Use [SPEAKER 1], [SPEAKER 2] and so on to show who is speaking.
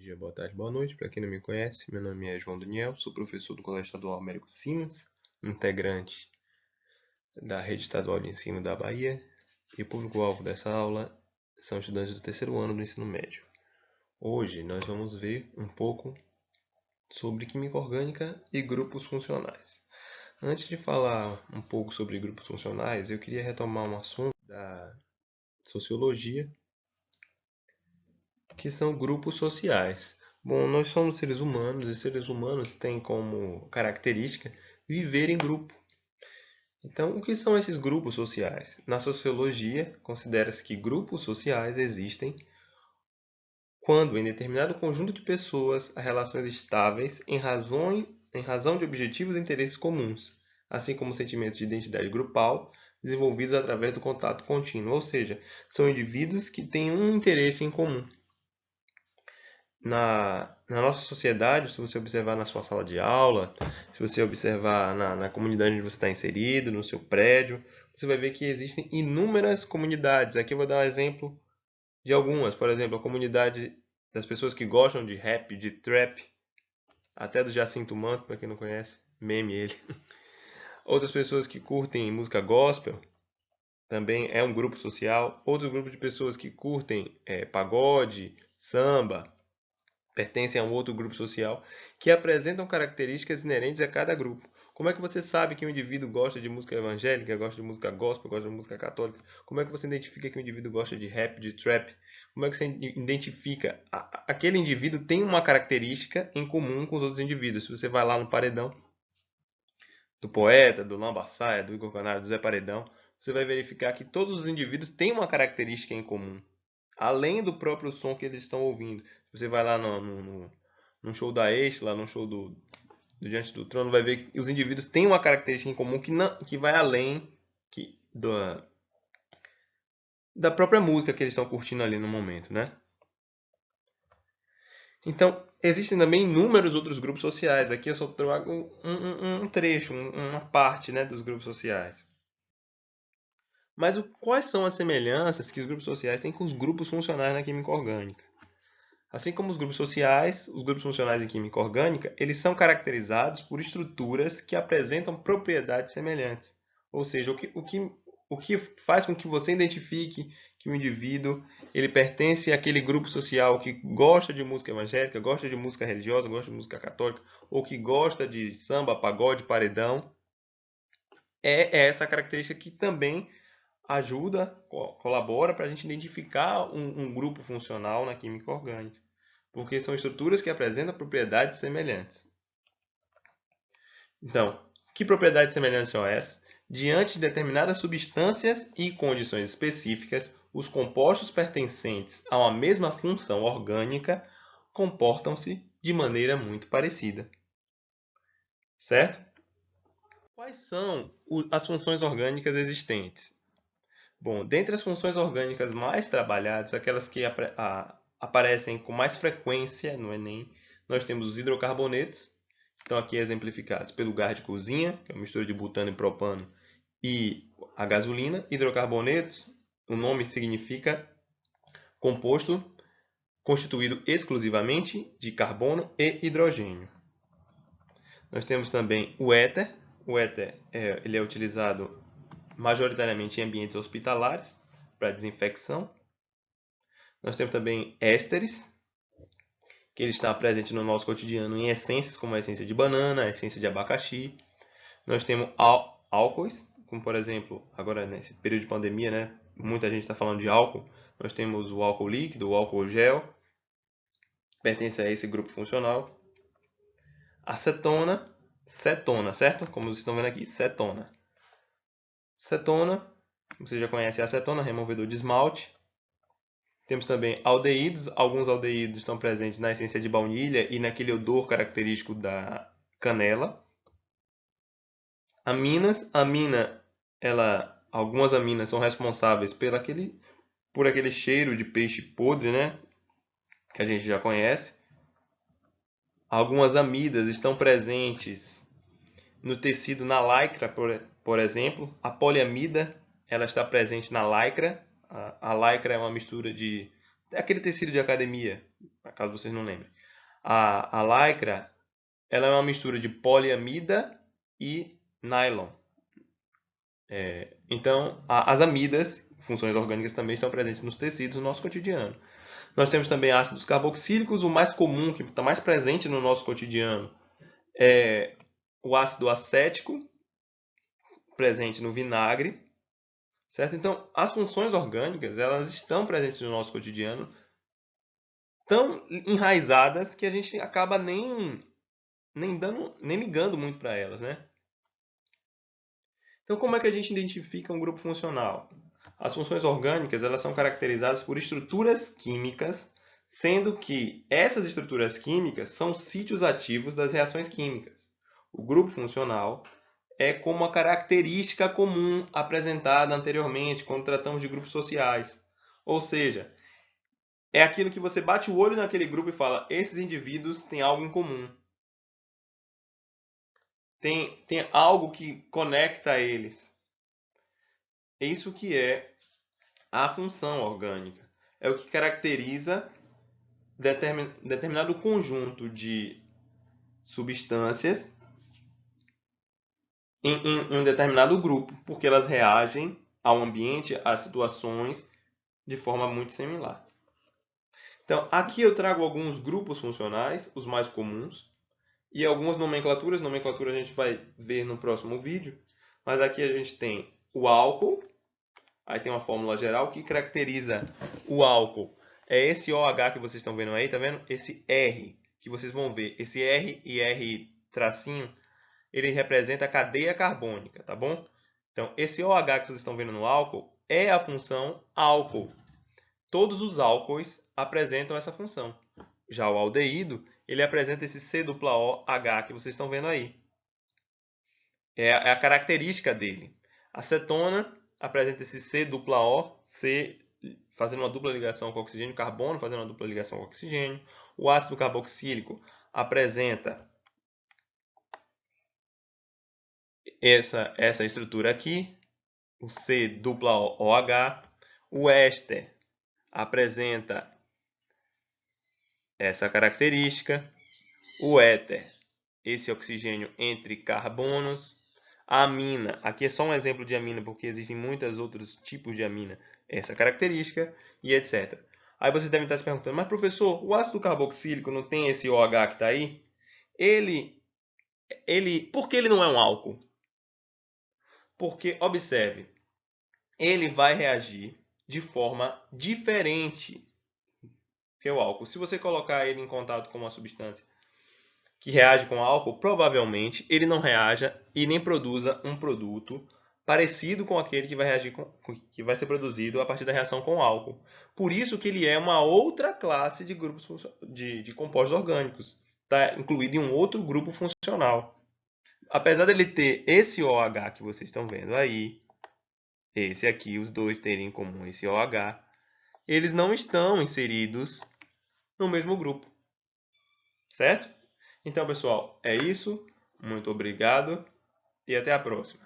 [SPEAKER 1] dia, boa tarde, boa noite. Para quem não me conhece, meu nome é João Daniel, sou professor do Colégio Estadual Américo Simas, integrante da Rede Estadual de Ensino da Bahia, e o público-alvo dessa aula são estudantes do terceiro ano do ensino médio. Hoje nós vamos ver um pouco sobre química orgânica e grupos funcionais. Antes de falar um pouco sobre grupos funcionais, eu queria retomar um assunto da sociologia, que são grupos sociais. Bom, nós somos seres humanos e seres humanos têm como característica viver em grupo. Então, o que são esses grupos sociais? Na sociologia, considera-se que grupos sociais existem quando, em determinado conjunto de pessoas, há relações estáveis em razão de objetivos e interesses comuns, assim como sentimentos de identidade grupal desenvolvidos através do contato contínuo, ou seja, são indivíduos que têm um interesse em comum. Na nossa sociedade, se você observar na sua sala de aula, se você observar na comunidade onde você está inserido, no seu prédio, você vai ver que existem inúmeras comunidades. Aqui eu vou dar um exemplo de algumas. Por exemplo, a comunidade das pessoas que gostam de rap, de trap, até do Jacinto Manto, para quem não conhece, meme ele. Outras pessoas que curtem música gospel, também é um grupo social. Outro grupo de pessoas que curtem pagode, samba, pertencem a um outro grupo social, que apresentam características inerentes a cada grupo. Como é que você sabe que um indivíduo gosta de música evangélica, gosta de música gospel, gosta de música católica? Como é que você identifica que um indivíduo gosta de rap, de trap? Como é que você identifica? Aquele indivíduo tem uma característica em comum com os outros indivíduos. Se você vai lá no paredão do Poeta, do Lambaçaia, do Igor Canário, do Zé Paredão, você vai verificar que todos os indivíduos têm uma característica em comum, além do próprio som que eles estão ouvindo. Você vai lá num show da Extra, lá no show do Diante do Trono, vai ver que os indivíduos têm uma característica em comum que vai além da própria música que eles estão curtindo ali no momento, né? Então, existem também inúmeros outros grupos sociais. Aqui eu só trago um trecho, uma parte, né, dos grupos sociais. Mas quais são as semelhanças que os grupos sociais têm com os grupos funcionais na química orgânica? Assim como os grupos funcionais em química orgânica, eles são caracterizados por estruturas que apresentam propriedades semelhantes. Ou seja, o que faz com que você identifique que o indivíduo ele pertence àquele grupo social que gosta de música evangélica, gosta de música religiosa, gosta de música católica, ou que gosta de samba, pagode, paredão, é essa característica que também ajuda, colabora para a gente identificar um grupo funcional na química orgânica, porque são estruturas que apresentam propriedades semelhantes. Então, que propriedades semelhantes são essas? Diante de determinadas substâncias e condições específicas, os compostos pertencentes a uma mesma função orgânica comportam-se de maneira muito parecida. Certo? Quais são as funções orgânicas existentes? Bom, dentre as funções orgânicas mais trabalhadas, aquelas que aparecem com mais frequência no Enem, nós temos os hidrocarbonetos, que estão aqui exemplificados pelo gás de cozinha, que é uma mistura de butano e propano, e a gasolina. Hidrocarbonetos, o nome significa composto constituído exclusivamente de carbono e hidrogênio. Nós temos também o éter. O éter ele é utilizado majoritariamente em ambientes hospitalares para desinfecção. Nós temos também ésteres, que ele está presente no nosso cotidiano em essências como a essência de banana, a essência de abacaxi. Nós temos álcoois, como por exemplo, agora nesse período de pandemia, né, muita gente está falando de álcool. Nós temos o álcool líquido, o álcool gel, pertence a esse grupo funcional. Acetona, cetona, certo? Como vocês estão vendo aqui, cetona. Cetona, você já conhece a acetona, removedor de esmalte. Temos também aldeídos. Alguns aldeídos estão presentes na essência de baunilha e naquele odor característico da canela. Aminas. Algumas aminas são responsáveis por aquele cheiro de peixe podre, né? Que a gente já conhece. Algumas amidas estão presentes no tecido, na lycra, por exemplo. A poliamida ela está presente na lycra. A lycra é uma mistura de aquele tecido de academia, caso vocês não lembrem. A lycra, ela é uma mistura de poliamida e nylon. Então, as amidas, funções orgânicas, também estão presentes nos tecidos no nosso cotidiano. Nós temos também ácidos carboxílicos, o mais comum, que está mais presente no nosso cotidiano, é o ácido acético, presente no vinagre, certo? Então, as funções orgânicas, elas estão presentes no nosso cotidiano, tão enraizadas que a gente acaba nem ligando muito para elas, né? Então, como é que a gente identifica um grupo funcional? As funções orgânicas, elas são caracterizadas por estruturas químicas, sendo que essas estruturas químicas são sítios ativos das reações químicas. O grupo funcional é como uma característica comum apresentada anteriormente quando tratamos de grupos sociais. Ou seja, é aquilo que você bate o olho naquele grupo e fala: esses indivíduos têm algo em comum. Tem algo que conecta eles. É isso que é a função orgânica. É o que caracteriza determinado conjunto de substâncias em um determinado grupo, porque elas reagem ao ambiente, às situações, de forma muito similar. Então, aqui eu trago alguns grupos funcionais, os mais comuns, e algumas nomenclaturas. Nomenclatura a gente vai ver no próximo vídeo. Mas aqui a gente tem o álcool. Aí tem uma fórmula geral que caracteriza o álcool. É esse OH que vocês estão vendo aí, tá vendo? Esse R que vocês vão ver. Esse R e R tracinho, ele representa a cadeia carbônica, tá bom? Então, esse OH que vocês estão vendo no álcool é a função álcool. Todos os álcoois apresentam essa função. Já o aldeído, ele apresenta esse COOH que vocês estão vendo aí. É a característica dele. A cetona apresenta esse COO, C fazendo uma dupla ligação com oxigênio, carbono fazendo uma dupla ligação com oxigênio. O ácido carboxílico apresenta essa estrutura aqui, o COOH. O éster apresenta essa característica. O éter, esse oxigênio entre carbonos. A amina, aqui é só um exemplo de amina, porque existem muitos outros tipos de amina, essa característica, e etc. Aí vocês devem estar se perguntando, mas professor, o ácido carboxílico não tem esse OH que está aí? Por que ele não é um álcool? Porque, observe, ele vai reagir de forma diferente que o álcool. Se você colocar ele em contato com uma substância que reage com álcool, provavelmente ele não reaja e nem produza um produto parecido com aquele que vai reagir que vai ser produzido a partir da reação com álcool. Por isso que ele é uma outra classe de grupos de compostos orgânicos, está incluído em um outro grupo funcional. Apesar dele ter esse OH que vocês estão vendo aí, esse aqui, os dois terem em comum esse OH, eles não estão inseridos no mesmo grupo, certo? Então, pessoal, é isso. Muito obrigado e até a próxima.